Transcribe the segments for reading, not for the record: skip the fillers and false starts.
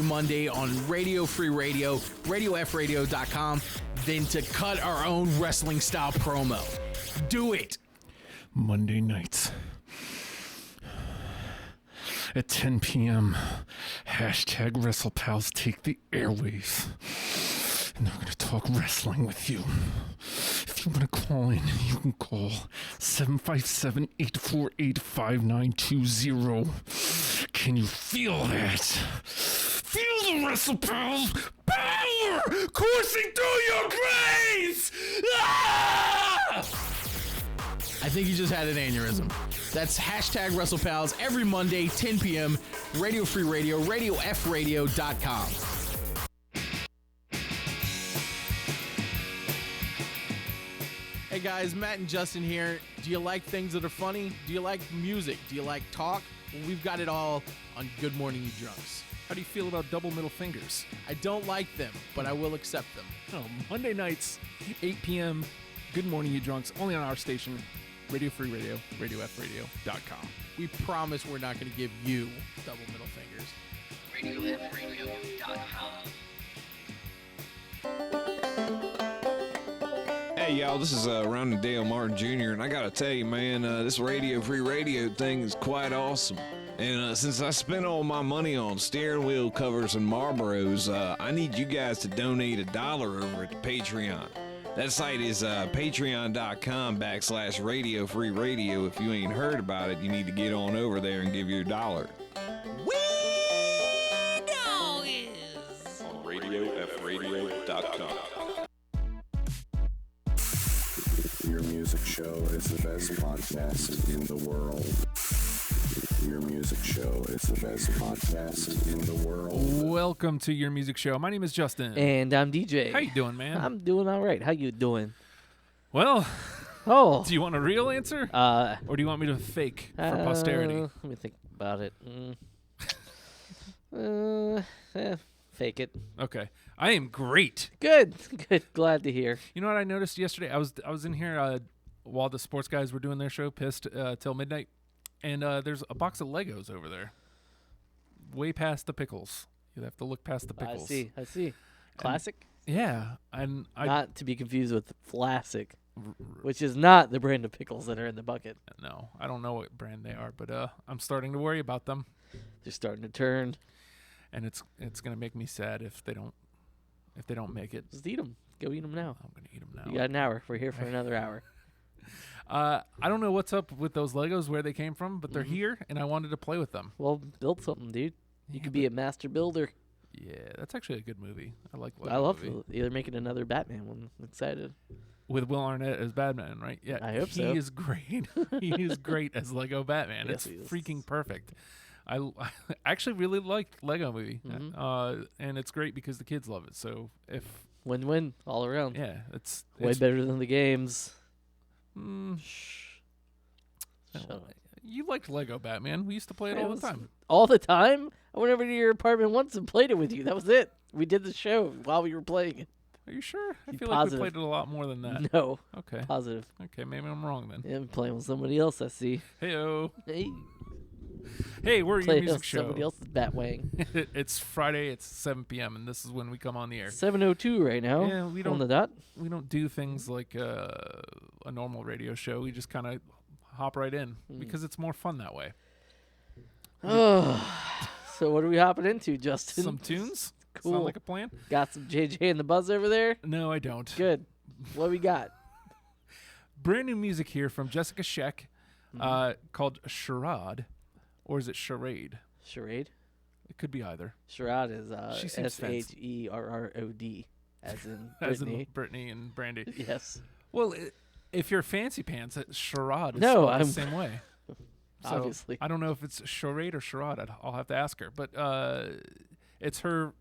Monday on Radio Free Radio, radiofradio.com, than to cut our own wrestling style promo. Do it. Monday nights at 10 p.m. Hashtag WrestlePals take the airwaves. And they're going to talk wrestling with you. If you want to call in, you can call 757-848-5920. Can you feel that? Feel the WrestlePals power coursing through your brains! Ah! I think you just had an aneurysm. That's hashtag WrestlePals every Monday, 10 p.m., Radio Free Radio, radiofradio.com. Hey guys, Matt and Justin here. Do you like things that are funny? Do you like music? Do you like talk? Well, we've got it all on Good Morning You Drunks. How do you feel about double middle fingers? I don't like them, but I will accept them. Oh, Monday nights, 8 p.m., Good Morning You Drunks, only on our station, Radio Free Radio, radiofradio.com. We promise we're not going to give you double middle fingers. radiofradio.com. Hey, y'all, this is Ron Dale Martin Jr., and I gotta tell you, man, this Radio Free Radio thing is quite awesome. And since I spent all my money on steering wheel covers and Marlboros, I need you guys to donate $1 over at Patreon. That site is patreon.com/Radio Free Radio. If you ain't heard about it, you need to get on over there and give your $1. On radiofradio.com. Your Music Show is the best podcast in the world. Your Music Show is the best podcast in the world. Welcome to Your Music Show. My name is Justin. And I'm DJ. How you doing, man? I'm doing all right. How you doing? Well, Oh. do you want a real answer? Or do you want me to fake for posterity? Let me think about it. Fake it. Okay. I am great. Good. Good. Glad to hear. You know what I noticed yesterday? I was in here while the sports guys were doing their show, pissed till midnight, and there's a box of Legos over there, way past the pickles. You have to look past the pickles. I see. Classic? Yeah, and Not to be confused with Flassic, which is not the brand of pickles that are in the bucket. No, I don't know what brand they are, but I'm starting to worry about them, They're starting to turn. and it's gonna make me sad if they don't make it. Just eat them. Go eat them now. I'm gonna eat them now. You got an hour. We're here for another hour. I don't know what's up with those Legos, where they came from, but they're here, and I wanted to play with them. Well, build something, dude. You could be a master builder. Yeah, that's actually a good movie. I like Lego I love movie. They're making another Batman one. I'm excited. With Will Arnett as Batman, right? Yeah, I hope he so. is great. He is great as Lego Batman. Yes, It's he is. freaking perfect. I actually really liked Lego Movie, and it's great because the kids love it. So if Win-win all around. yeah, it's Way better than the games. Shut up. You liked Lego Batman. We used to play it all the time. All the time? I went over to your apartment once and played it with you. That was it. We did the show while we were playing it. Are you sure? I You feel positive? like we played it a lot more than that. No. Okay. Positive. Okay, maybe I'm wrong then. Yeah, I'm playing with somebody else, I see. Heyo. Hey. Hey, we're Your Playing Music with Show. somebody else's Batwang. It's Friday. It's 7 p.m. and this is when we come on the air. 7:02 right now. Yeah, we On don't- the dot. We don't do things like a normal radio show. We just kind of hop right in because it's more fun that way. Oh. So what are we hopping into, Justin? Some tunes? Cool. Sound like a plan? Got some JJ and the Buzz over there? No, I don't. Good. What we got? Brand new music here from Jessica Scheck called Charade. Or is it Charade? Charade? It could be either. Charade is She seems fancy. SHERROD, as in As in Brittany. Brittany and Brandy. Yes. Well, if you're fancy pants, Charade is No, spelled I'm- the same way. So Obviously. I don't know if it's charade or charade. I'll have to ask her. But it's her.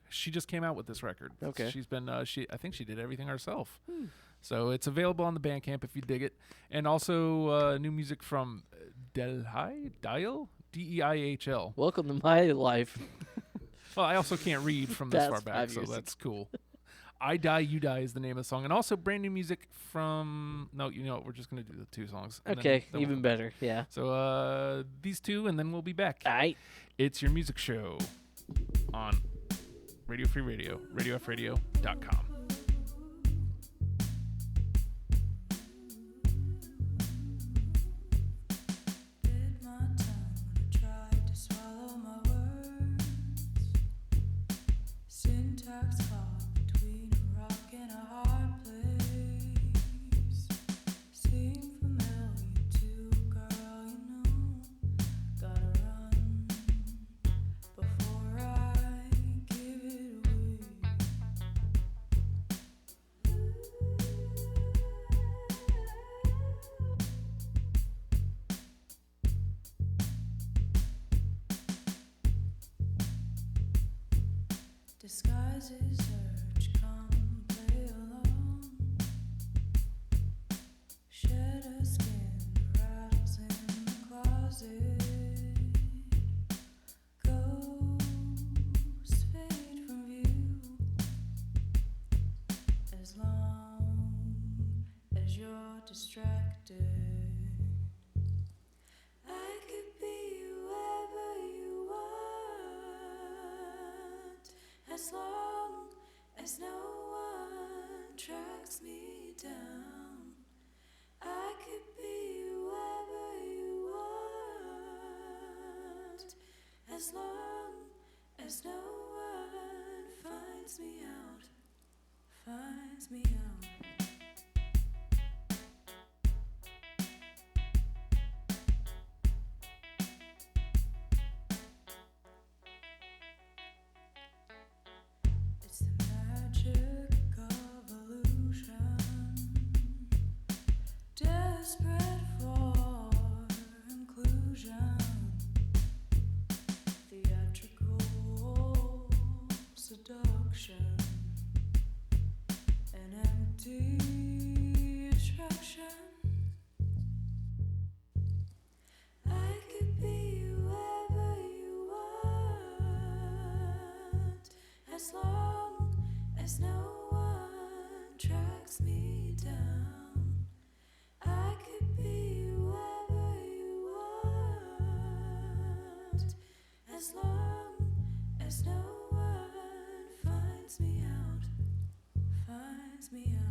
She just came out with this record. Okay. She's been. I think she did everything herself. So it's available on the Bandcamp if you dig it, and also new music from Dial DEIHL. Welcome to my life. Well, I also can't read from this That's far back, 5 so years that's cool. I Die, You Die is the name of the song. And also brand new music from... No, you know what? We're just going to do the two songs. and Okay, then even better. Yeah. So these two, and then we'll be back. All right. It's Your Music Show on Radio Free Radio, radiofradio.com. Disguises urge, come play along. Shed a skin, rattles in the closet. Ghosts fade from view. As long as you're distracted, I could be whoever you want. As long as no one tracks me down, I could be whoever you want. As long as no one finds me out, finds me out. It's the magic of illusion, desperate for inclusion, theatrical seduction, an empty attraction. I could be whoever you want, as long as no one tracks me down. I could be whoever you want, as long as no one finds me out, finds me out.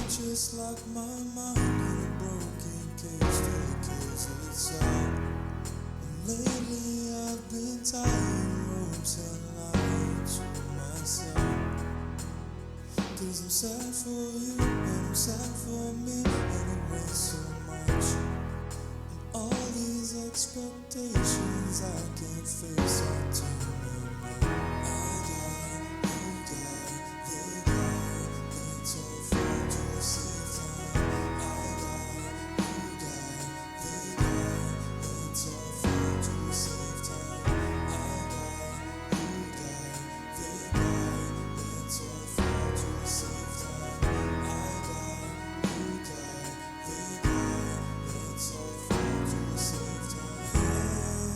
Just lock my mind in a broken cage till it kills itself. And lately I've been tying ropes and lying to myself. 'Cause I'm sad for you and I'm sad for me, and it weighs so much. And all these expectations I can't face are too many. I got, you got, they got, it's all for to save time. I got, you got, they got, it's all for to save time. I got, you got, they got, it's all for to save time. I got, you got, they got, it's all for to save time. Yeah,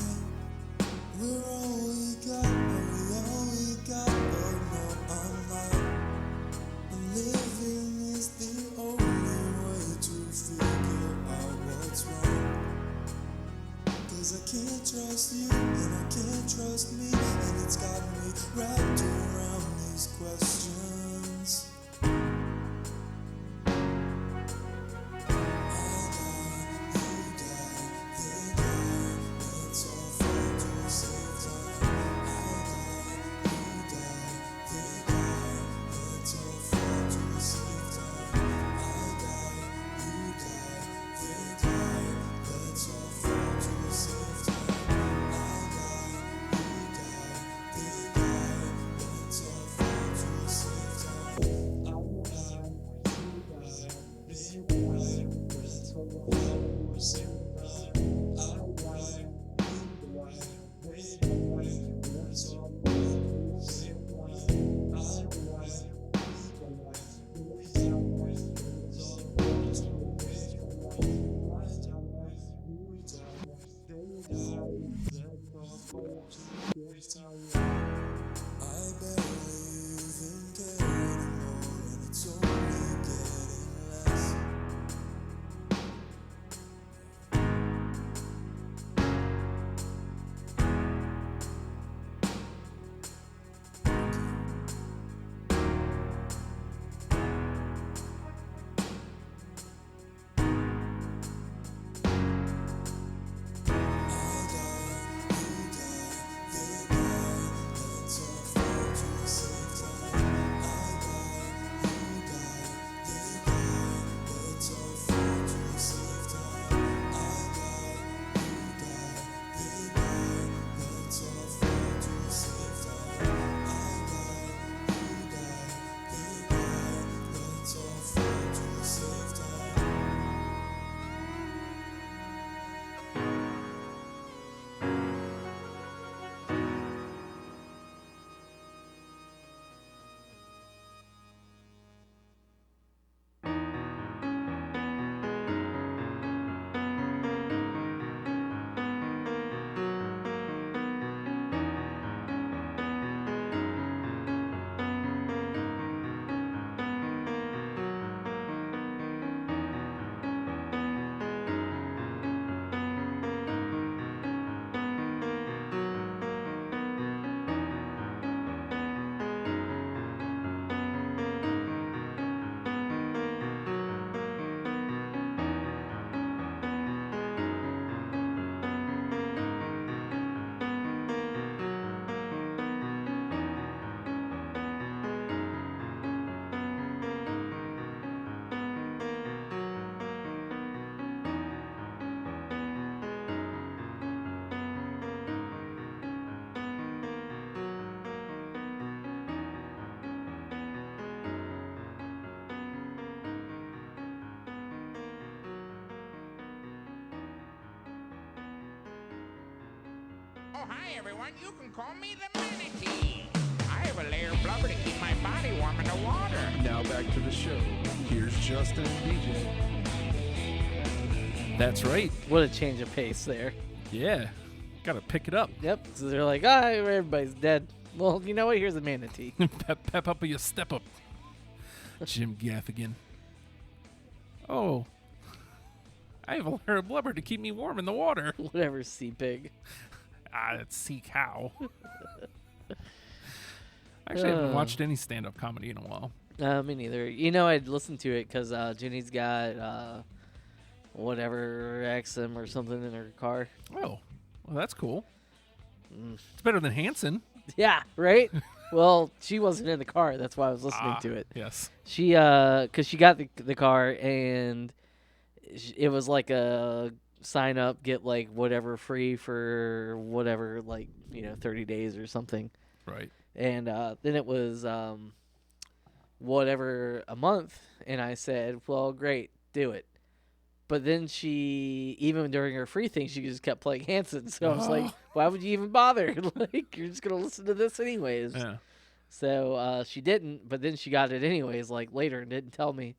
we're all we got. Oh, hi, everyone. You can call me the manatee. I have a layer of blubber to keep my body warm in the water. Now back to the show. Here's Justin and DJ. That's right. What a change of pace there. Yeah. Gotta pick it up. Yep. So they're like, everybody's dead. Well, you know what? Here's a manatee. Pep up or you step up. Jim Gaffigan. Oh. I have a layer of blubber to keep me warm in the water. Whatever, sea pig. That's sea cow. Actually, I haven't watched any stand-up comedy in a while. Me neither. You know, I'd listen to it because Jenny's got whatever XM or something in her car. Oh, well, that's cool. It's better than Hanson. Yeah, right? Well, she wasn't in the car. That's why I was listening to it. Yes. She, because she got the car and it was like a sign up, get like whatever free for whatever, like, 30 days or something. Right. And then it was whatever a month. And I said, well, great, do it. But then she, even during her free thing, she just kept playing Hanson. So I was like, why would you even bother? Like, you're just going to listen to this anyways. Yeah. So she didn't, but then she got it anyways, like later, and didn't tell me.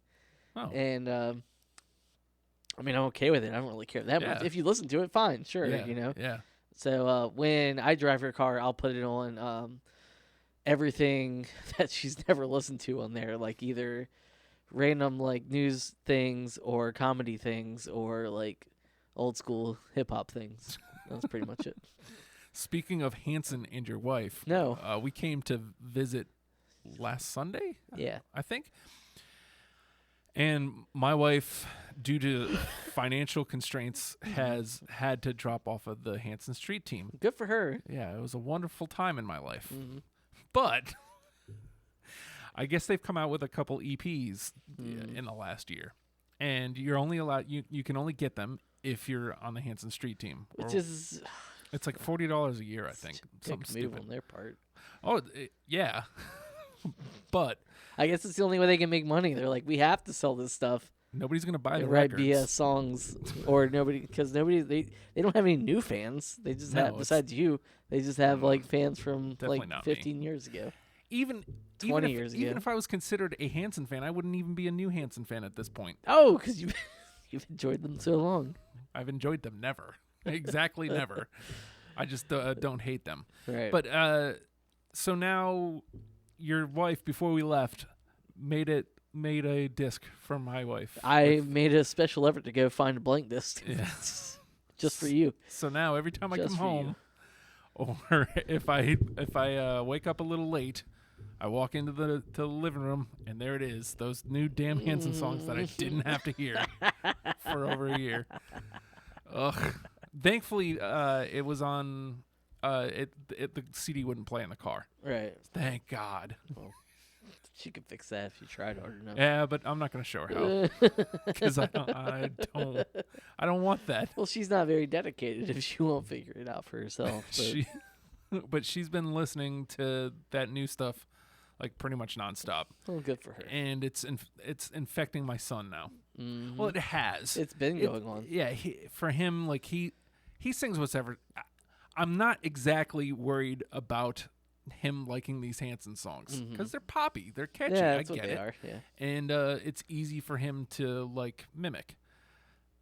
Oh. And I mean, I'm okay with it. I don't really care that much. Yeah. If you listen to it, fine, sure, Yeah. Yeah. So when I drive her car, I'll put it on everything that she's never listened to on there, like either random like news things or comedy things or like old school hip hop things. That's pretty much it. Speaking of Hanson and your wife, No. We came to visit last Sunday. Yeah. I think. And my wife, due to financial constraints, has had to drop off of the Hanson Street team. Good for her. Yeah, it was a wonderful time in my life. But I guess they've come out with a couple EPs in the last year. And you're only allowed, you can only get them if you're on the Hanson Street team. Which is... It's like $40 a year, I think. Something move stupid on their part. Oh, yeah. But I guess it's the only way they can make money. They're like, we have to sell this stuff. Nobody's gonna buy and the write records. BS songs, or nobody, because nobody they don't have any new fans. They just have, besides you, they just have like fans from Definitely like not 15 years ago. Even 20 years ago. Even if I was considered a Hanson fan, I wouldn't even be a new Hanson fan at this point. Oh, because you've enjoyed them so long. I've enjoyed them never. Exactly never. I just don't hate them. Right. But so now your wife, before we left, made a disc for my wife. I made a special effort to go find a blank disc. Yeah. Just for you. So now every time I Just come for home, or if I wake up a little late, I walk into the living room and there it is, those new damn Hanson songs that I didn't have to hear for over a year. Ugh. Thankfully, it was on. The CD wouldn't play in the car. Right. Thank God. Well, she could fix that if you tried hard enough. Yeah, but I'm not going to show her how because I don't want that. Well, she's not very dedicated if she won't figure it out for herself. But she's been listening to that new stuff like pretty much nonstop. Oh, good for her. And it's infecting my son now. Mm-hmm. Well, it has. It's been going on. Yeah, for him, like he sings whatever. I'm not exactly worried about him liking these Hanson songs because they're poppy, they're catchy. Yeah, I that's get what they it. are. Yeah. And it's easy for him to like mimic.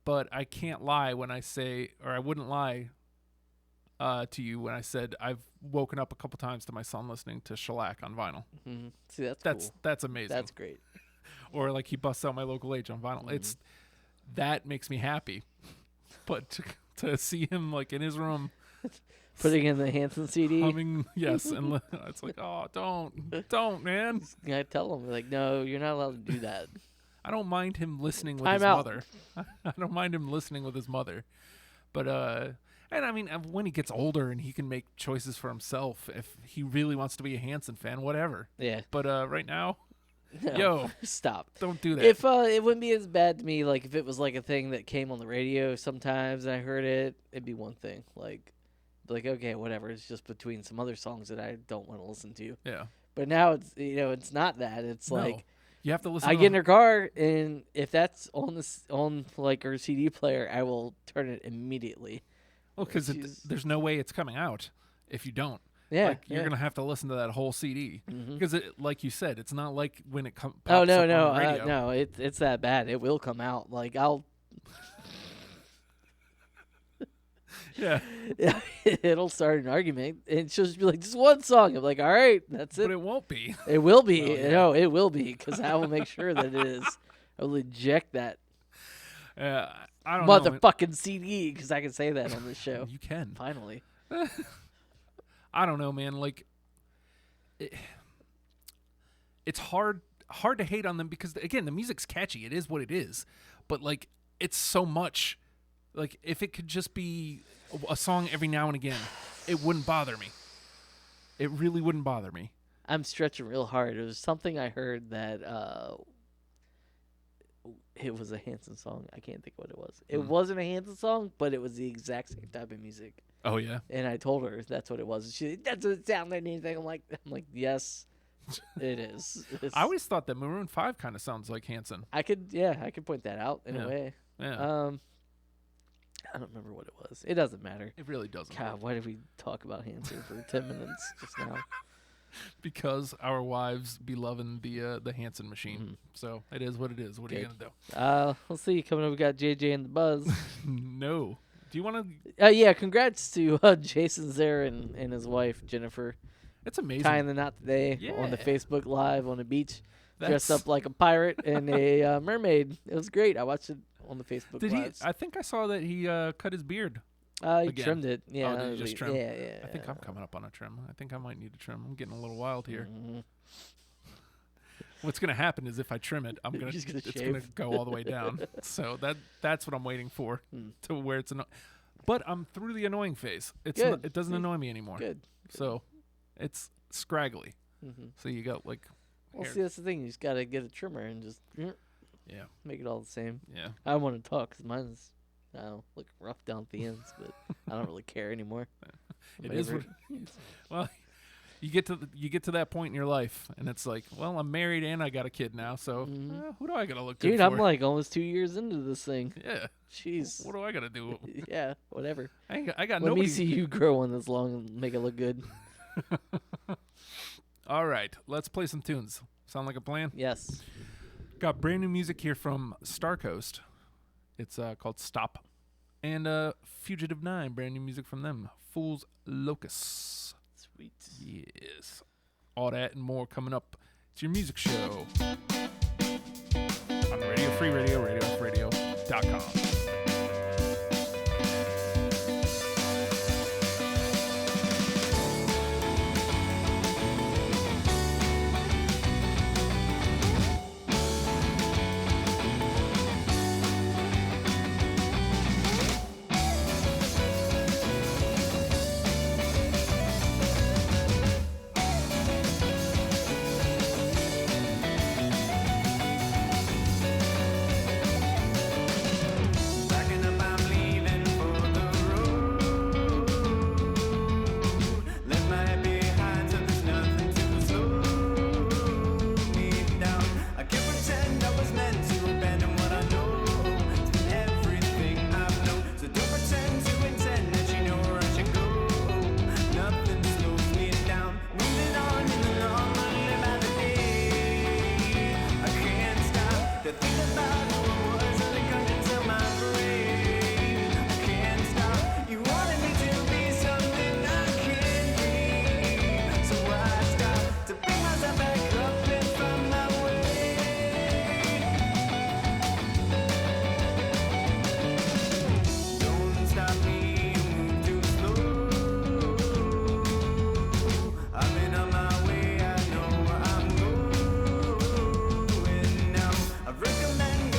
But I can't lie when I say, or I wouldn't lie to you when I said I've woken up a couple times to my son listening to Shellac on vinyl. Mm-hmm. See, that's cool. That's amazing. That's great. Or like he busts out My Local Age on vinyl. It's that makes me happy. But to see him like in his room putting in the Hanson CD, humming, yes, and it's like, oh, don't, man. I tell him like, no, you're not allowed to do that. I don't mind him listening with Time his out. mother. I don't mind him listening with his mother, but and I mean when he gets older and he can make choices for himself, if he really wants to be a Hanson fan, whatever. Yeah. But right now, No, yo, stop. Don't do that. If it wouldn't be as bad to me, like if it was like a thing that came on the radio sometimes and I heard it, it'd be one thing. Like okay, whatever. It's just between some other songs that I don't want to listen to. Yeah. But now it's it's not that. It's No. like You have to listen. I to get in her car and if that's on like her CD player, I will turn it immediately. Well, because She's- there's no way it's coming out if you don't. Yeah, Like, you're yeah. gonna have to listen to that whole CD because, like you said, it's not like when it pops Oh up no, on no, the radio. no! It's that bad. It will come out. Like I'll, Yeah, it'll start an argument, and she'll just be like, "Just one song." I'm like, "All right, that's but it." it won't be. It will be. Oh, yeah. No, it will be because I will make sure that it is. I will eject that I don't know. man. motherfucking CD because I can say that on this show. You can. Finally. I don't know, man. Like, it's hard to hate on them because, again, the music's catchy. It is what it is. But, like, it's so much. Like, if it could just be a song every now and again, it wouldn't bother me. It really wouldn't bother me. I'm stretching real hard. It was something I heard that it was a Hanson song. I can't think what it was. It wasn't a Hanson song, but it was the exact same type of music. Oh, yeah? And I told her that's what it was. And she said, that doesn't sound like anything. I'm like, yes, it is. I always thought that Maroon 5 kind of sounds like Hanson. I could point that out in a way. Yeah. I don't remember what it was. It doesn't matter. It really doesn't. God, why did we talk about Hanson for 10 minutes just now? Because our wives be loving the Hanson machine. So it is what it is. What are you Good. going to do? Let's see. Coming up, we got JJ and the Buzz. No. Do you want to? Yeah, congrats to Jason Zare and his wife, Jennifer. It's amazing. Tying the knot today on the Yeah. Facebook Live on the beach. Dressed That's- up like a pirate and a mermaid. It was great. I watched it on the Facebook Did he? Lives. I think I saw that he cut his beard. He again. trimmed it. Yeah. Oh, did he just trim? Yeah. I think I'm coming up on a trim. I think I might need a trim. I'm getting a little wild here. Mhm. What's gonna happen is if I trim it, You're just gonna it's gonna shave. go all the way down. So that's what I'm waiting for to where it's but I'm through the annoying phase. Good. It doesn't annoy me anymore. Good. So it's scraggly. Mhm. So you got like Well, hair- see, that's the thing. You just gotta get a trimmer and just yeah. make it all the same. Yeah. I want to talk because mine's looking rough down at the ends, but I don't really care anymore. It is Whatever. well, you get to that point in your life, and it's like, well, I'm married and I got a kid now, so who do I gotta look good Dude, for? I'm like almost 2 years into this thing. yeah. Jeez. What do I gotta do? Yeah, whatever. I got Let nobody. me see you grow one that's long and make it look good. All right, let's play some tunes. Sound like a plan? Yes. Got brand new music here from Star Coast. It's called Stop. And Fugitive 9, brand new music from them. Fool's Locus. Sweet. Yes. All that and more coming up. It's your music show. On Radio Free Radio, radiofreeradio.com. Recommend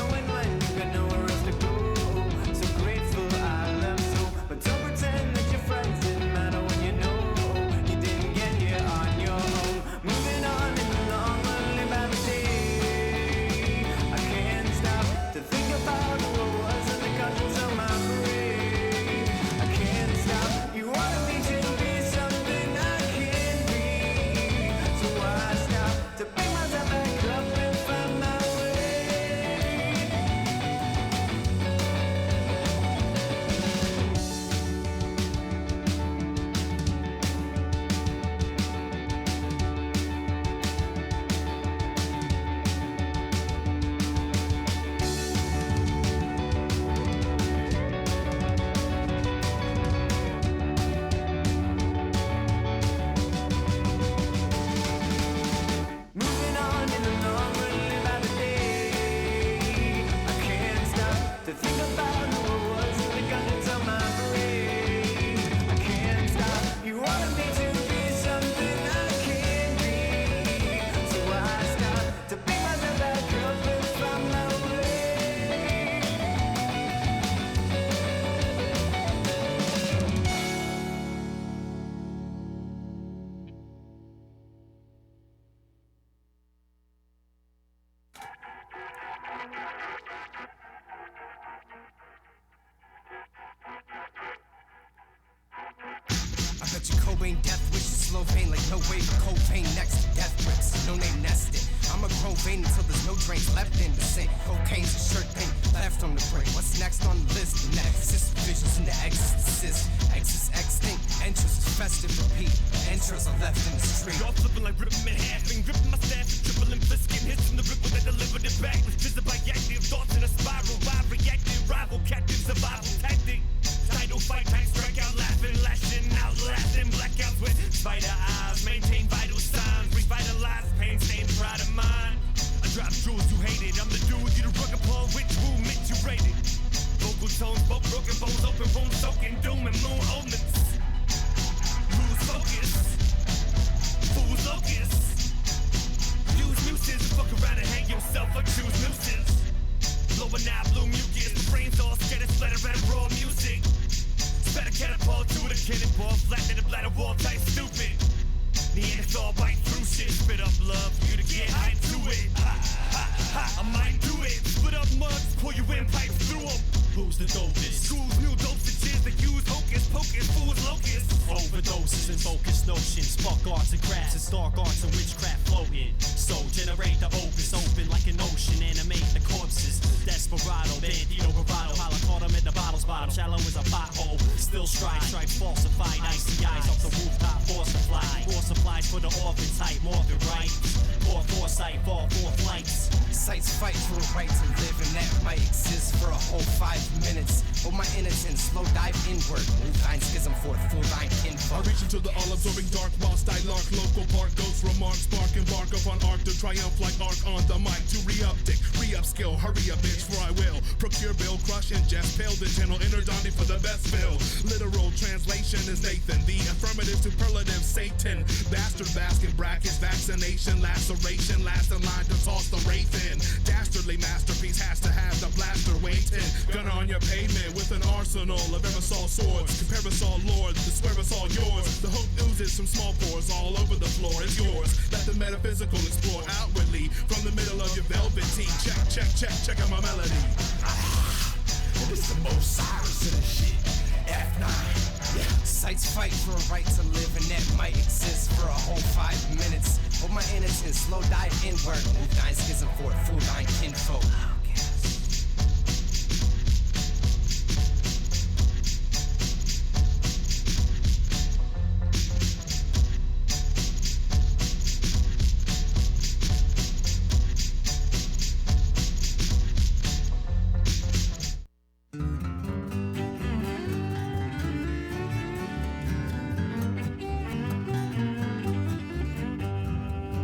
vein like no way for cocaine next to death bricks. No name nested. I'm a grown vein until there's no drains left in the sink. Cocaine's a shirt thing left on the break. What's next on the list? Next, visions in the exorcist. Exis extinct. Entrance is festive repeat. Entrance are left in the street. Y'all flipping like ripping and halving, ripping my staff and tripling biscuit. Hits from the ripple that delivered it back. Visited by active thoughts in a spiral. Vibe reactive, rival, captive, survival tactic. Title fight, tank, strike out, laughing, lashing out, laughing, blackouts with spider eyes. Maintain vital signs, revitalize pain, stained pride of mine. I drop jewels you hated. I'm the dude you the rug upon which movement you rated. Vocal tones, both broken bones, open wounds, soaking doom and moon omens. Lose focus, fool's locus. Use muses and fuck around and hang yourself or choose nooses. Blowing out blue mucus, my brain's all scattered, splatter at raw music. Spatter catapult to the cannonball, flat in the bladder wall type stupid. Neanderthal bite through shit, spit up love for you to get hyped to it. I might do it. Split up mugs, pull you in pipes through them. Who's the dopest? Schools, new dosages that use hocus pocus, fools locust. Overdoses and focused notions, spark arts and crafts and stark arts and witchcraft floating. So generate the opus, open like an ocean, animate the corpses. Desperado, bandito, bravado, holla caught him in the bottles bottom. Shallow as a pothole, still strike, stripes falsified, icy eyes off the rooftop, force supply. More supplies for the orphan type, Morgan right. Poor foresight, fall four flights. Sights fight for a right to live, and that might exist for a whole 5 minutes. Hold my innocence, slow dive inward. Move thine schism forth, full thine kinfolk. I reach into the all-absorbing dark while Stylark, local park, ghost remark, spark, embark upon arc to triumph like arc on the mic. To re-uptick, re-upskill, hurry up bitch, for I will procure, bill, crush, ingest, pale the channel, inner Donnie for the best fill. Literal translation is Nathan, the affirmative superlative Satan. Bastard basket brackets, vaccination, laceration, last in line to toss the wraith in. Dastardly masterpiece has to have the blaster waiting. Gun on your pavement with an arsenal of Eversol swords. Compare us all lords, to swear us all yours. The hope oozes from small pores all over the floor. It's yours. Let the metaphysical explore outwardly from the middle of your velveteen. Check, check, check, check out my melody. This the most Cyrus of this shit. F9. Yeah. Sights fight for a right to live, and that might exist for a whole 5 minutes. Hold my innocence, slow dive inward. Move thine schism forth, fool thine kinfolk.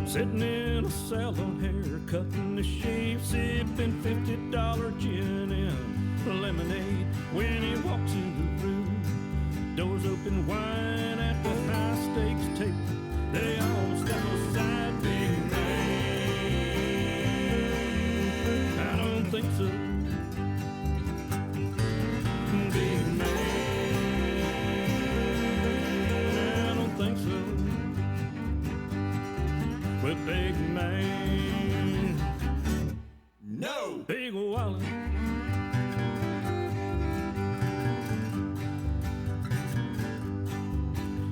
Sitting in a salon hair, cutting the shave, sipping $50 gin and lemonade. When he walks in the room, doors open wide at the high stakes table. They all step aside, big man. I don't think so. Big man. I don't think so. With big man. No! Big wallet.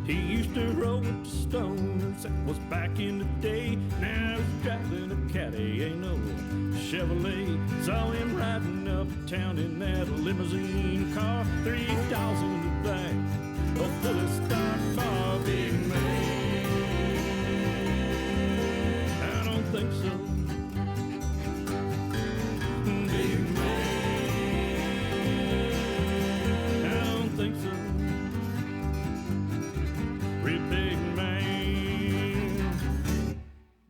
He used to roll with the Stones, that was back in the day. Now he's driving a caddy, ain't no Chevrolet. Saw him riding uptown in that limousine car, 3,000 in the back, a fully stocked car, big man. Think so. Big man. I don't think so. Real big man.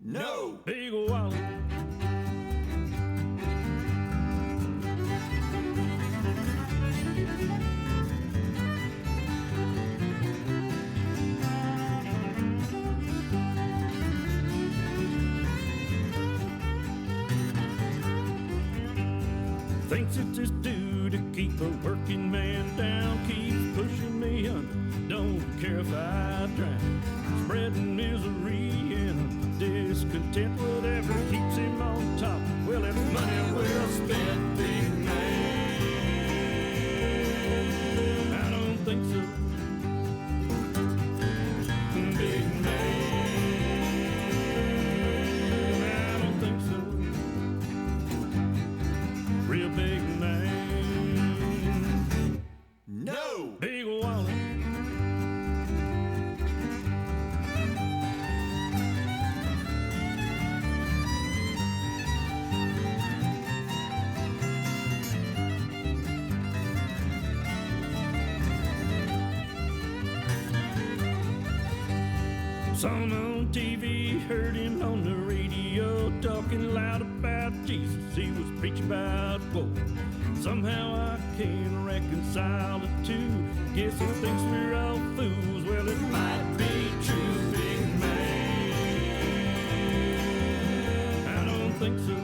No. Big wallet. Thinks it's his due to keep a working man down, keeps pushing me under, don't care if I drown, spreading misery and discontent, whatever keeps him on top, well it's money well spent, big man. I don't think so. Big man. Saw him on TV, heard him on the radio, talking loud about Jesus. He was preaching about gold. Somehow I can't reconcile the two. Guess he thinks we're all fools. Well, it might be true, big man. I don't think so.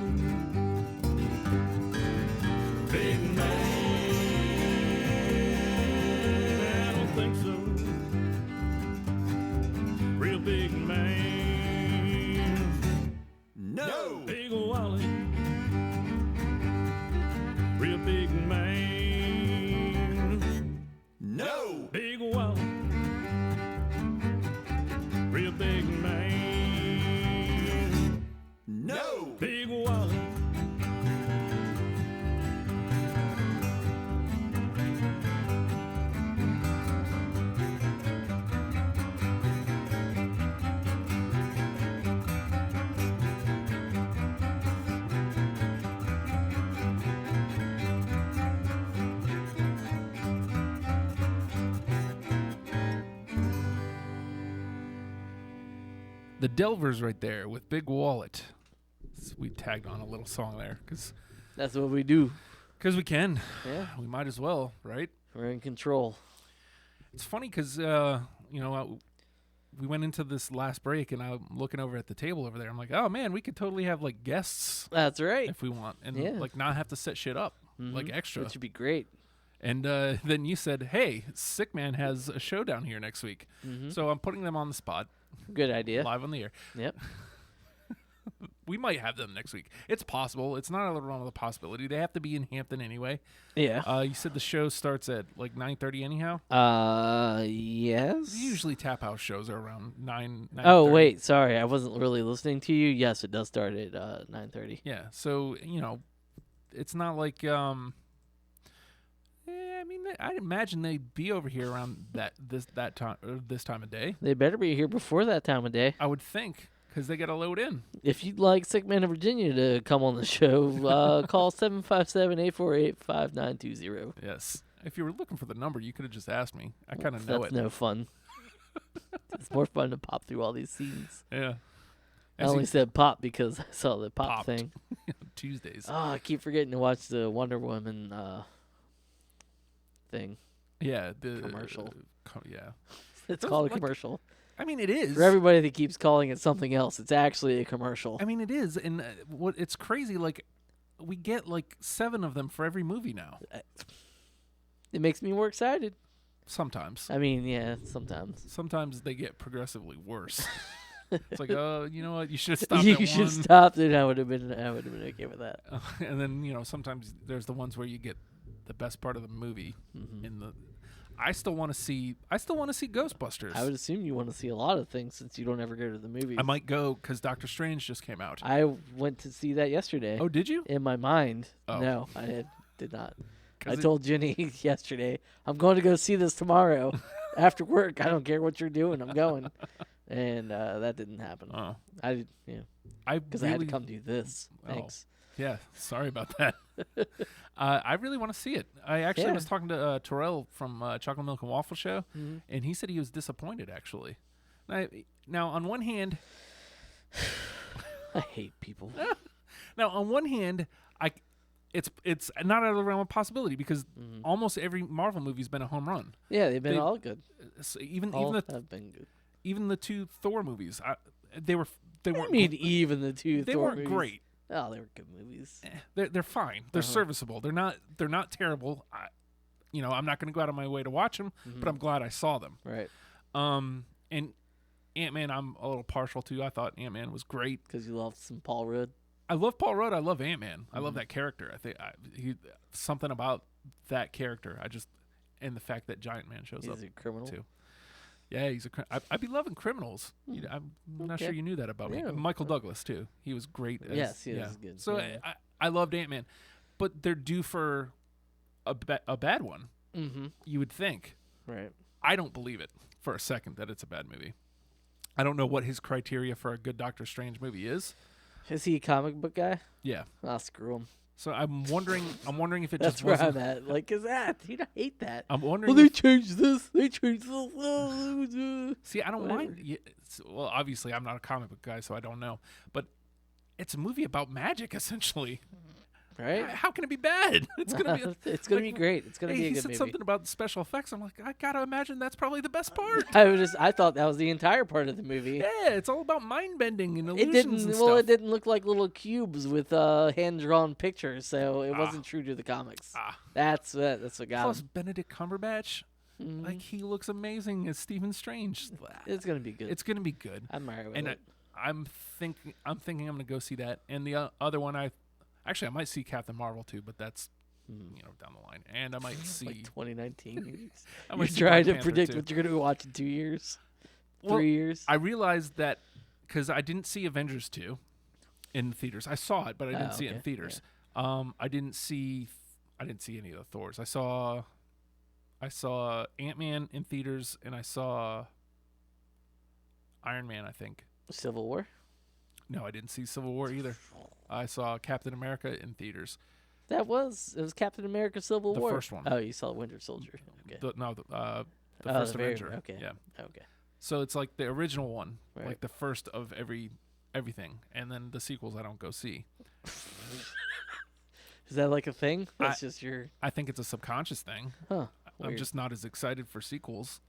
Big man, I don't think so. Real big man. No. Big wallet. Real big man. No. Big wallet. Real big man. No. Big wallet. The Delvers right there with Big Wallet. We tagged on a little song there because That's what we do. we can. Yeah. We might as well, right? We're in control. It's funny because, we went into this last break and I'm looking over at the table over there. I'm like, oh, man, we could totally have, like, guests. That's right. If we want. And, Yeah. like, not have to set shit up, like, extra. Which would be great. And then you said, hey, Sick Man has a show down here next week. So I'm putting them on the spot. Good idea. Live on the air. Yep. We might have them next week. It's possible. It's not out of the realm of the possibility. They have to be in Hampton anyway. Yeah. You said the show starts at like 9:30 anyhow? Yes. Usually tap house shows are around 9. Oh, wait. Sorry. I wasn't really listening to you. Yes, it does start at 9:30. Yeah. So, it's not like I mean, I'd imagine they'd be over here around this time of day. They better be here before that time of day. I would think, because they got to load in. If you'd like Sick Man of Virginia to come on the show, call 757-848-5920. Yes. If you were looking for the number, you could have just asked me. I kind of know That's it. no fun. It's more fun to pop through all these scenes. Yeah. I only said pop because I saw the pop Popped. thing. Tuesdays. Oh, I keep forgetting to watch the Wonder Woman thing. Yeah. The commercial. Yeah. It's called a commercial. I mean, it is. For everybody that keeps calling it something else, it's actually a commercial. I mean, it is. And it's crazy. Like, we get like 7 of them for every movie now. It makes me more excited. Sometimes. I mean, yeah, sometimes. Sometimes they get progressively worse. It's like, oh, you know what? You should have stopped You at should one. stopped it. I would have been okay with that. And then, sometimes there's the ones where you get the best part of the movie in the. I still want to see Ghostbusters. I would assume you want to see a lot of things since you don't ever go to the movies. I might go because Doctor Strange just came out. I went to see that yesterday. Oh, did you? In my mind. Oh. No, did not. I told Jenny yesterday, I'm going to go see this tomorrow after work. I don't care what you're doing. I'm going. And that didn't happen. Oh. Because I had to come do this. Thanks. Yeah, sorry about that. I really want to see it. I actually was talking to Terrell from Chocolate Milk and Waffle Show, and he said he was disappointed, actually. Now, on one hand... I hate people. Now, on one hand, it's not out of the realm of possibility because almost every Marvel movie's been a home run. Yeah, they've been all good. So all have been good. Even the 2 Thor movies, they weren't. Even the 2 They Thor weren't movies? great. Oh, they were good movies. They're fine. They're serviceable. They're not terrible. I'm not going to go out of my way to watch them, but I'm glad I saw them. Right. And Ant-Man, I'm a little partial to. I thought Ant-Man was great because you love some Paul Rudd. I love Paul Rudd. I love Ant-Man. I love that character. I think something about that character. And the fact that Giant Man shows up. He's a criminal too. Yeah, I'd be loving criminals. I'm not sure you knew that about me. Yeah. Michael Douglas too. He was great. Yes, he was good. So yeah. I loved Ant-Man, but they're due for a bad one. You would think. Right. I don't believe it for a second that it's a bad movie. I don't know what his criteria for a good Doctor Strange movie is. Is he a comic book guy? Yeah. I'll screw him. So I'm wondering if it That's just where wasn't. I'm at. Like, is that? Dude, I hate that. I'm wondering. Well, they if- changed this. They changed this. See, I don't Whatever. mind. Well, obviously, I'm not a comic book guy, so I don't know. But it's a movie about magic, essentially. Right? How can it be bad? It's gonna be. It's gonna be great. It's gonna be a he good said movie. something about the special effects. I'm like, I gotta imagine that's probably the best part. I thought that was the entire part of the movie. Yeah, it's all about mind bending and It illusions didn't. and Well, stuff. it didn't look like little cubes with hand drawn pictures, so it wasn't true to the comics. That's what got Plus him. Benedict Cumberbatch, like he looks amazing as Stephen Strange. It's gonna be good. It's gonna be good. I'm alright with and it. I'm thinking I'm gonna go see that. And the other one, I might see Captain Marvel too, but that's down the line. And I might see like 2019. I You're might see trying Black to Panther predict too. what you're gonna watch in 2 years, Well, 3 years. I realized that because I didn't see Avengers 2 in theaters. I saw it, but I didn't see it in okay. theaters. I didn't see any of the Thors. I saw Ant-Man in theaters, and I saw Iron Man, I think. Civil War. No, I didn't see Civil War either. I saw Captain America in theaters. It was Captain America: Civil The War. first one. Oh, you saw Winter Soldier. Okay. The Oh, first the very- Avenger. okay. Yeah. Okay. So it's like the original one, Right. like the first of everything, and then the sequels I don't go see. Is that like a thing? That's just your. I think it's a subconscious thing. Huh. I'm Weird. just not as excited for sequels.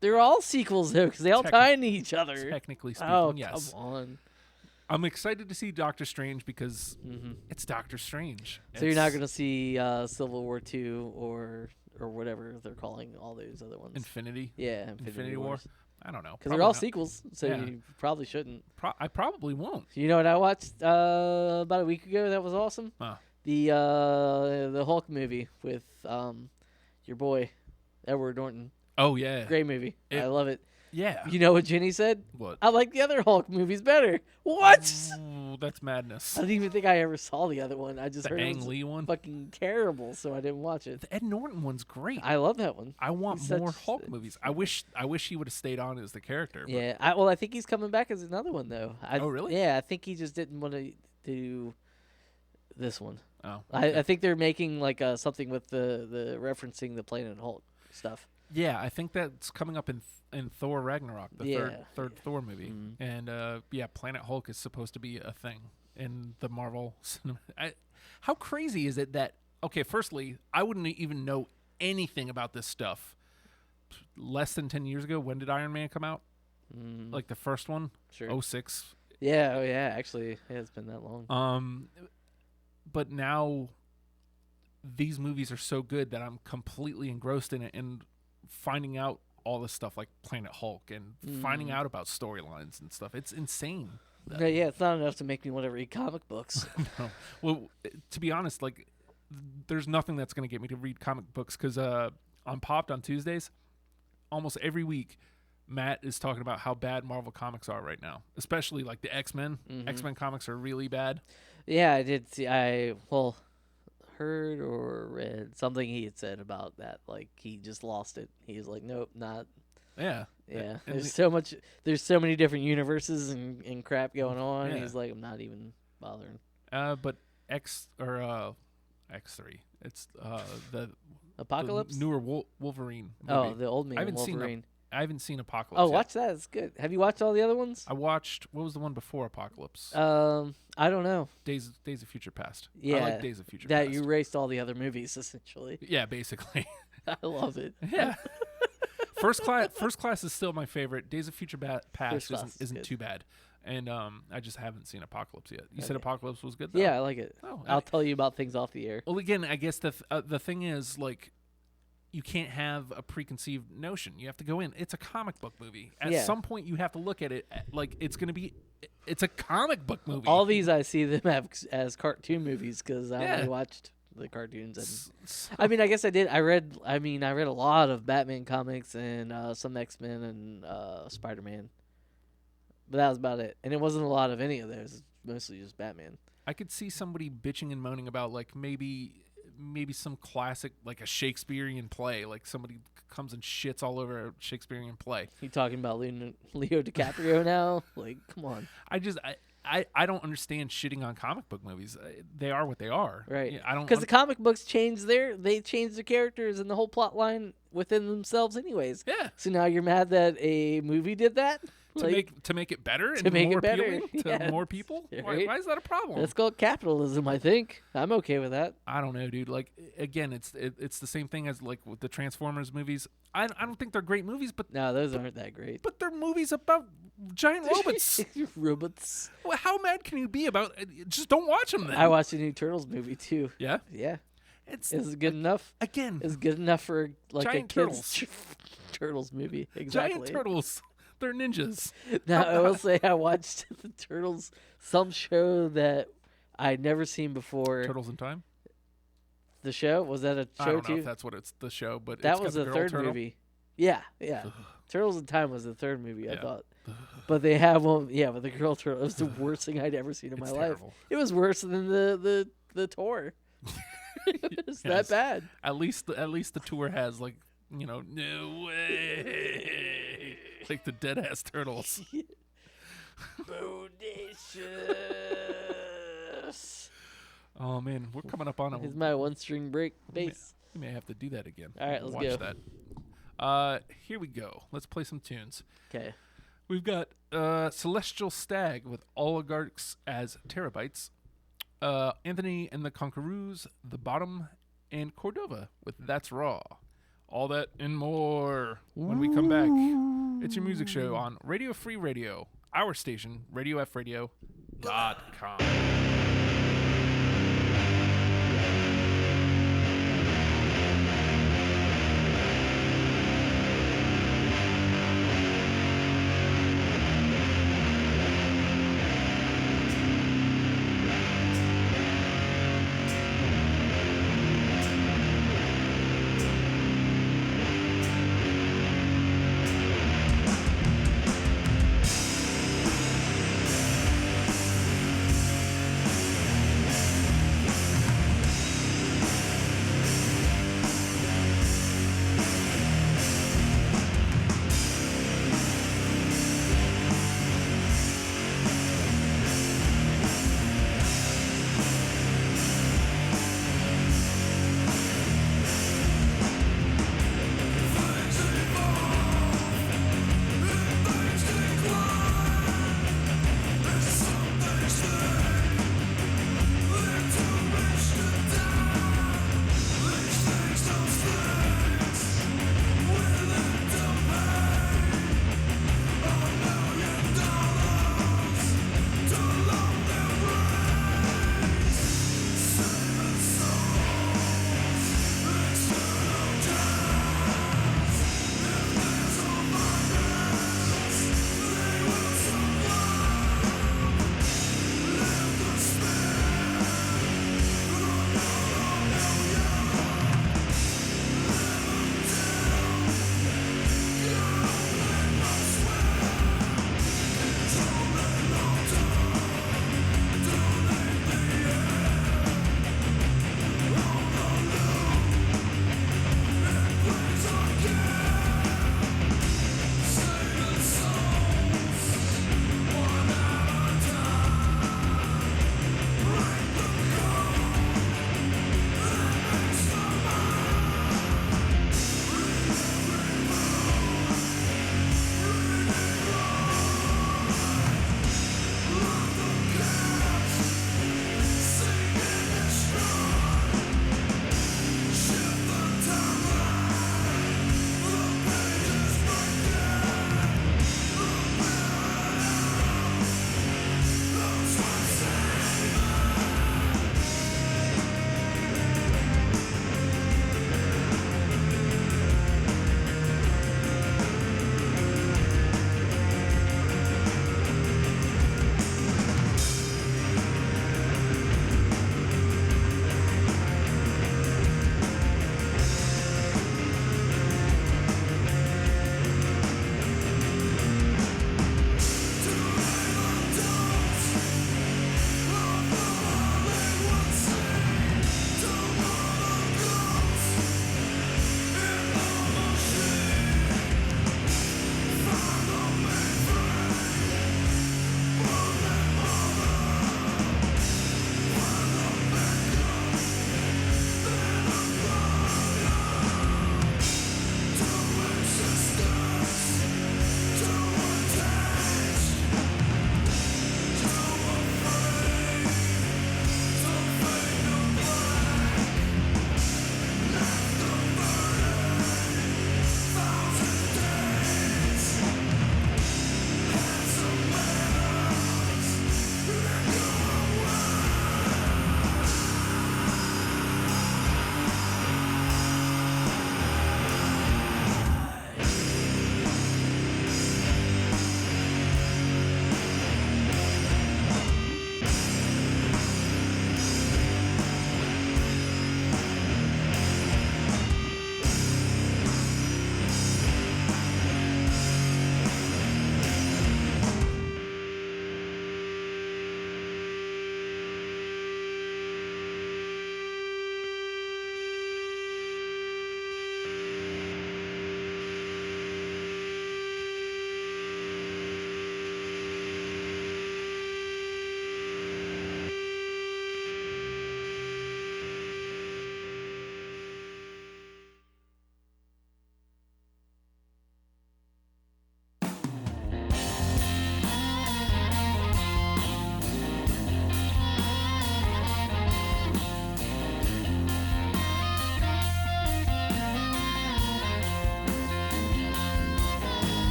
They're all sequels though, because they all tie into each other. Technically speaking, Oh, yes. come on. I'm excited to see Doctor Strange because it's Doctor Strange. So you're not gonna see Civil War 2 or whatever they're calling all those other ones. Infinity. Yeah, Infinity War. Wars. I don't know. Because they're Probably all not. sequels, so Yeah. you probably shouldn't. I probably won't. You know what I watched about a week ago? That was awesome. Huh. The Hulk movie with your boy Edward Norton. Oh yeah. Great movie. I love it. Yeah. You know what Jenny said? What? I like the other Hulk movies better. What? Ooh, that's madness. I didn't even think I ever saw the other one. I just The heard it Ang was Lee one? fucking terrible, so I didn't watch it. The Ed Norton one's great. I love that one. I want He's more such- Hulk movies. I wish he would have stayed on as the character. But Yeah, I think he's coming back as another one though. Oh, really? Yeah, I think he just didn't want to do this one. Oh, I think they're making like something with the referencing the Planet Hulk stuff. Yeah, I think that's coming up in Thor Ragnarok, the Yeah. third Thor movie, and Planet Hulk is supposed to be a thing in the Marvel cinema. How crazy is it that? Okay, firstly, I wouldn't even know anything about this stuff less than 10 years ago. When did Iron Man come out? Like the first one? Sure. 06. Yeah. Oh yeah. Actually, yeah, it's been that long. But now these movies are so good that I'm completely engrossed in it and finding out all this stuff like Planet Hulk and finding out about storylines and stuff. It's insane. Yeah, it's not enough to make me want to read comic books. No. Well, to be honest, like there's nothing that's going to get me to read comic books because on Popped on Tuesdays, almost every week, Matt is talking about how bad Marvel comics are right now, especially like the X-Men. X-Men comics are really bad. Yeah, I did see. I heard or read something he had said about that. Like he just lost it. He was like, nope, not. Yeah. Yeah. And There's so many different universes and crap going on. Yeah. He's like, I'm not even bothering. But X3. It's the Apocalypse? the newer Wolverine. Oh, movie. the old man I haven't Wolverine. I haven't seen Apocalypse. Oh, yet. watch that. It's good. Have you watched all the other ones? I watched. What was the one before Apocalypse? I don't know. Days of Future Past. Yeah, I like Days of Future that Past. you erased all the other movies essentially. Yeah, basically. I love it. Yeah. First class is still my favorite. Days of Future Past Class is isn't good. too bad, and I just haven't seen Apocalypse yet. You said Okay. Apocalypse was good, though? Yeah, I like it. Oh, I'll tell you about things off the air. Well, again, I guess the thing is like, you can't have a preconceived notion. You have to go in. It's a comic book movie. At Yeah. some point, you have to look at it like it's a comic book movie. All these I see them as cartoon movies because I Yeah. only watched the cartoons. And I mean, I guess I did. I read a lot of Batman comics and some X-Men and Spider-Man, but that was about it. And it wasn't a lot of any of those. It's mostly just Batman. I could see somebody bitching and moaning about like maybe some classic, like a Shakespearean play, like somebody comes and shits all over a Shakespearean play. You talking about Leo DiCaprio now? Like, come on. I don't understand shitting on comic book movies. They are what they are. Right. Yeah, I don't Because the comic books change they change the characters and the whole plot line within themselves, anyways. Yeah. So now you're mad that a movie did that to make it better to and make more it better. appealing to Yeah. more people. Right? Why is that a problem? That's called capitalism, I think. I'm okay with that. I don't know, dude. Like again, it's the same thing as like with the Transformers movies. I don't think they're great movies, but No, those aren't that great. but they're movies about giant robots. Robots. Well, how mad can you be about? Just don't watch them then. I watched a new Turtles movie too. Yeah. Yeah. It's good enough. Again, It's good enough for like Giant a kid's Turtles movie. Exactly. giant turtles. They're ninjas. Now I will say I watched the Turtles, some show that I'd never seen before. Turtles in Time. The show, was that a show I don't know too? if that's what it's the show, but That it's got was the the girl third turtle. movie. Yeah, yeah. Turtles in Time was the third movie, I Yeah. thought. But they have one, yeah, with the girl turtle. It was the worst thing I'd ever seen in my It's life. terrible. It was worse than the tour. It's Yes. that bad. At least the tour has like no way like the dead ass turtles. Bodacious. Oh man, we're coming up on a. Here's my one string break bass. We may have to do that again. All right, let's Watch go. that. Here we go. Let's play some tunes. Okay. We've got Celestial Stag with Oligarchs as Terabytes, Anthony and the Conquerors, The Bottom, and Cordova with That's Raw. All that and more when we come back. It's your music show on Radio Free Radio, our station, RadioFradio.com.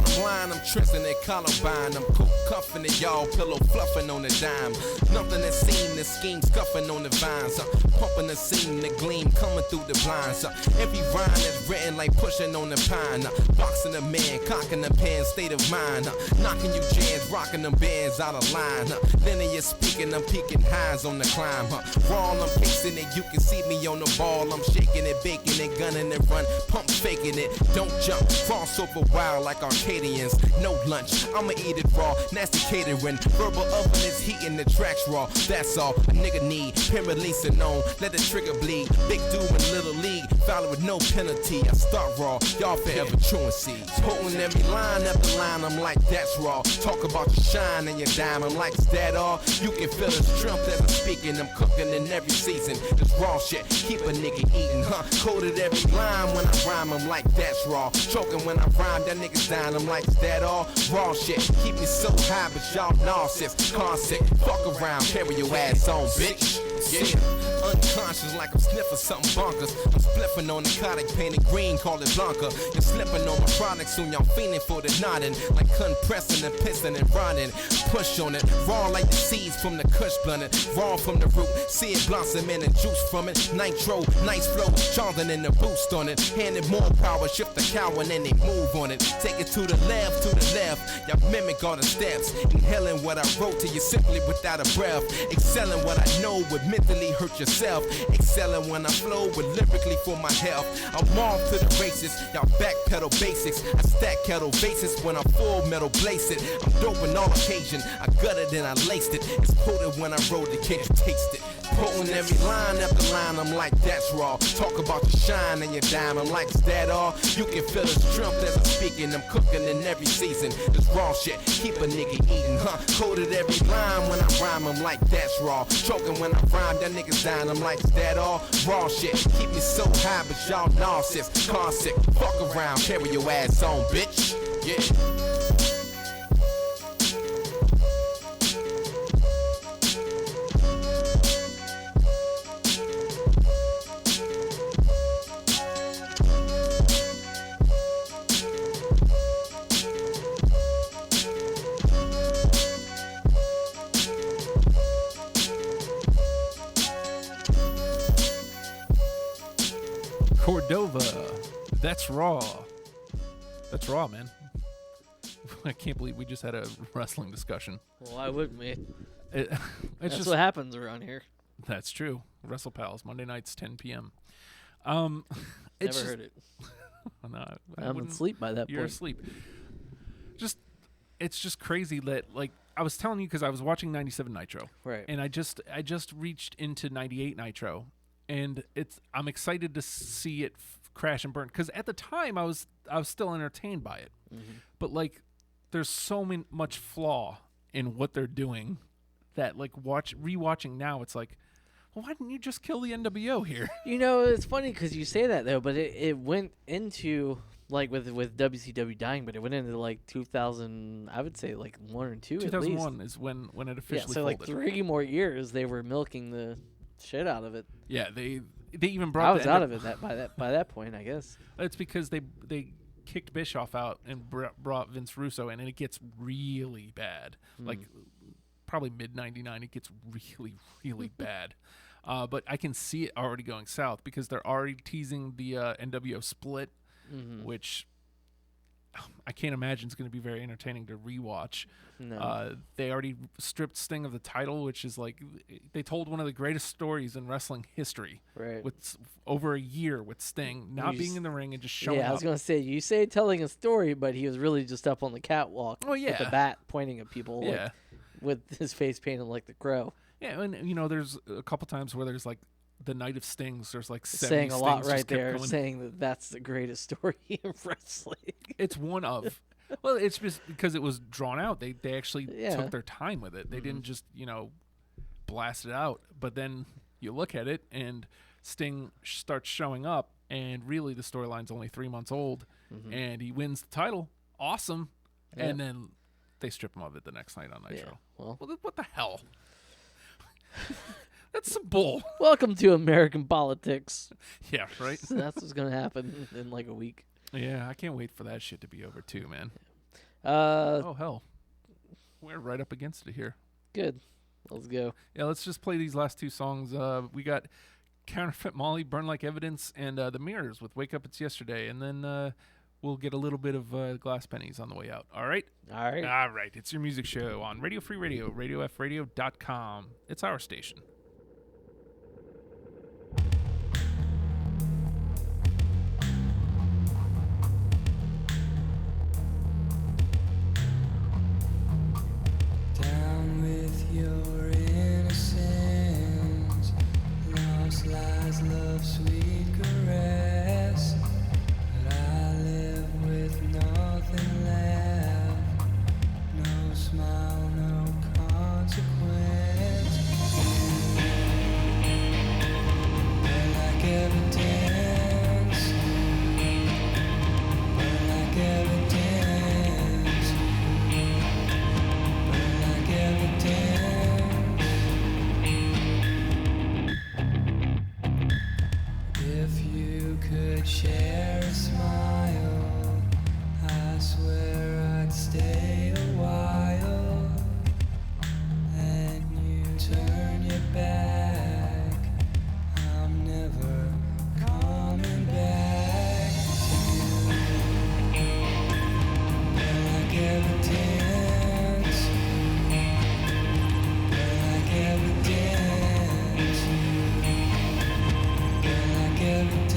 Bottom line, I'm Tristan and Columbine. I'm cool cuffing it, y'all pillow fluffing on the dime. Nothing that's seen, the scheme scuffing on the vines. Pumping the scene, the gleam coming through the blinds. Every rhyme is written like pushing on the pine. Boxing the man, cocking the pen, state of mind. Knocking you jams, rocking them bands out of line. Linear speaking, I'm peaking highs on the climb. Raw, I'm pacing it, you can see me on the ball. I'm shaking it, baking it, gunning it, run, pump faking it. Don't jump, cross over wild like Arcadians. No lunch, I'ma eat it raw, nasty catering. Verbal oven is heating the tracks raw. That's all a nigga need. Pen releasing on, let the trigger bleed. Big dude in little league, foul with no penalty. I start raw, y'all forever chewing seeds. Pulling every line after line, I'm like that's raw. Talk about your shine and your dime, I'm like is that all? You can feel the strength as I'm speaking. I'm cooking in every season. This raw shit, keep a nigga eating, huh? Coded every line when I rhyme, I'm like that's raw. Choking when I rhyme, that nigga's dying, I'm like is that all? Raw shit, keep me so high, but y'all narcissists. Car sick, fuck around, carry your ass on, bitch. Yeah, unconscious like I'm sniffing something bonkers. I'm spliffing on narcotic, painted green, call it Blanca. You're slipping on my product, soon y'all fiending for the nodding. Like compressing and pissing and rotting. Push on it, raw like the seeds from the kush blunted. Raw from the root, see it blossom and the juice from it. Nitro, nice flow, charging in the boost on it. Handing more power, shift the cow and then they move on it. Take it to the left, y'all mimic all the steps. Inhaling what I wrote to you simply without a breath. Excelling what I know would mentally hurt yourself. Excelling when I flow with lyrically for my health. I'm off to the races, y'all backpedal basics. I stack kettle bases when I full metal blaze it. I'm dope on all occasion, I gutted and I laced it. It's potent when I roll the cake, taste it. Potent every line after line, I'm like that's raw. Talk about your shine and your dime, I'm like is that all? You can feel the strength as I'm speaking. I'm cooking in every season. This raw shit, keep a nigga eating, huh? Coded every line when I rhyme, I'm like that's raw. Choking when I rhyme, that nigga's dying, I'm like is that all? Raw shit, keep me so high, but y'all narcissists. Car sick, fuck around, carry your ass on, bitch. Yeah. Cordova. That's raw. That's raw, man. I can't believe we just had a wrestling discussion. Well, why wouldn't we? That's just what happens around here. That's true. Wrestle Pals, Monday nights, 10 p.m. Never heard it. No, I'm asleep by that point. You're asleep. It's just crazy that, like, I was telling you because I was watching 97 Nitro. Right. And I just reached into 98 Nitro. And I'm excited to see it crash and burn because at the time I was still entertained by it, but like there's so much flaw in what they're doing that like rewatching now it's like, well, why didn't you just kill the NWO here? You know, it's funny because you say that though, but it went into like with WCW dying, but it went into like 2000. I would say like 1 or 2. 2001 is when it officially folded. Like 3 more years they were milking the shit out of it. Yeah, they even brought. I was out of it by that point, I guess. It's because they kicked Bischoff out and brought Vince Russo in, and it gets really bad. Like probably mid '99, it gets really really bad. But I can see it already going south because they're already teasing the NWO split, which I can't imagine is going to be very entertaining to rewatch. No. They already stripped Sting of the title, which is like they told one of the greatest stories in wrestling history. Right. With over a year with Sting not being in the ring and just showing up. Yeah, I was going to say, you say telling a story, but he was really just up on the catwalk with the bat pointing at people. Yeah. Like, with his face painted like the Crow. Yeah, and you know, there's a couple times where there's like the Night of Stings. There's like 70 saying a lot Stings right there, going. saying that that's the greatest story in wrestling. It's one of. Well, it's just because it was drawn out. They actually took their time with it. They didn't just, you know, blast it out. But then you look at it and Sting starts showing up, and really the storyline's only 3 months old, and he wins the title. Awesome. Yeah. And then they strip him of it the next night on Nitro. Yeah, well, what the hell? That's some bull. Welcome to American politics. Yeah, right? So that's what's going to happen in like a week. Yeah, I can't wait for that shit to be over too, man. Oh, hell. We're right up against it here. Good. Let's go. Yeah, let's just play these last two songs. We got Counterfeit Molly, Burn Like Evidence, and The Mirrors with Wake Up It's Yesterday. And then we'll get a little bit of Glass Pennies on the way out. All right? All right. All right. It's Your Music Show on Radio Free Radio, radiofradio.com. It's our station. Down with your innocence, lost lies, love, sweet caress. But I live with nothing left, no smile, no consequence. Burn like evidence, burn like evidence, burn like evidence. If you could share a smile, I swear I'd stay a while. And you turn your back, I'm never coming back to you. Burn like evidence, burn like evidence, burn like evidence.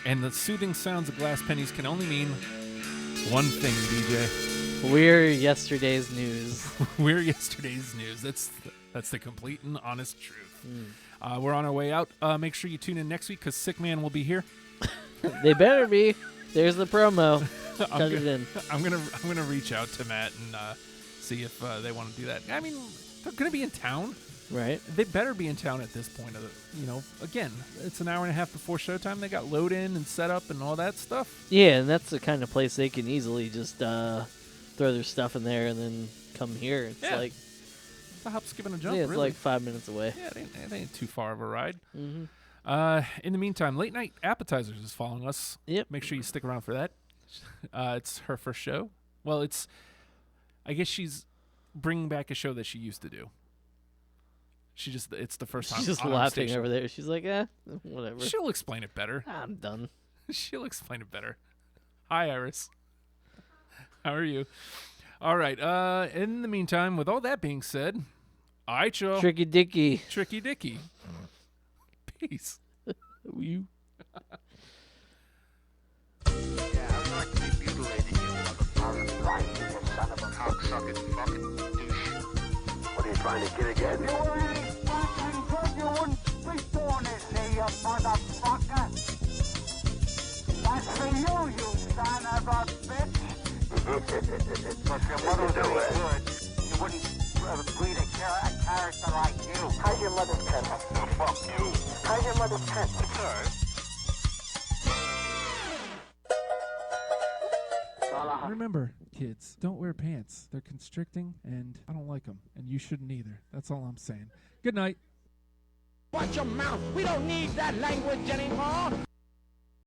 And the soothing sounds of glass pennies can only mean one thing, DJ. We're yesterday's news. We're yesterday's news. That's the complete and honest truth. We're on our way out. Make sure you tune in next week because Sick Man will be here. They better be. There's the promo. Cut it in. I'm gonna reach out to Matt and see if they want to do that. I mean, they're gonna be in town, right? They better be in town at this point of the. Again, it's an hour and a half before showtime. They got load in and set up and all that stuff. Yeah, and that's the kind of place they can easily just throw their stuff in there and then come here. It's like the hop's skipping a jump. Yeah, it's really. like 5 minutes away. Yeah, it ain't too far of a ride. Mm-hmm. In the meantime, Late Night Appetizers is following us. Yep. Make sure you stick around for that. It's her first show. Well, I guess she's bringing back a show that she used to do. It's the first time. She's just laughing over there. She's like, whatever. She'll explain it better. I'm done. She'll explain it better. Hi, Iris. How are you? All right. In the meantime, with all that being said, y'all. Tricky Dicky. Tricky Dicky. Peace. You. Yeah, I'd like to be mutilated, you motherfucker. Right, you son of a cocksucking fucking douche. What are you trying to get again? You were any fucking good, you wouldn't be doing this here, you motherfucker. That's for you, you son of a bitch. But your mother was any good, you wouldn't breed a character like you. How's your mother's temper? No, fuck you. How's your mother's temper? It's all right. Remember, kids, don't wear pants. They're constricting, and I don't like them. And you shouldn't either. That's all I'm saying. Good night. Watch your mouth. We don't need that language anymore.